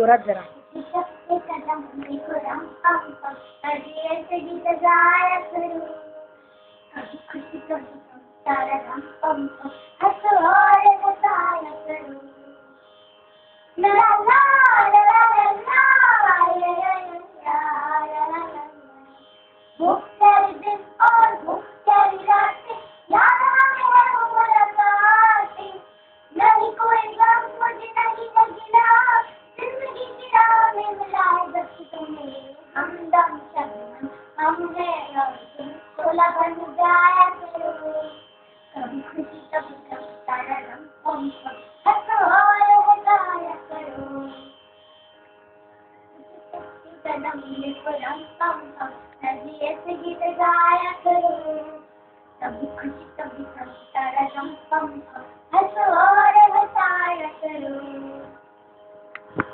जोरात जरा. बन जाया करो, कभी खुशी कभी गम, तारा रम पम पम, हंसो और गाया करो, कदम लिखो रम पम पम, नदी ऐसे गीत गाया करो, कभी खुशी कभी गम, तारा रम पम पम, हंसो और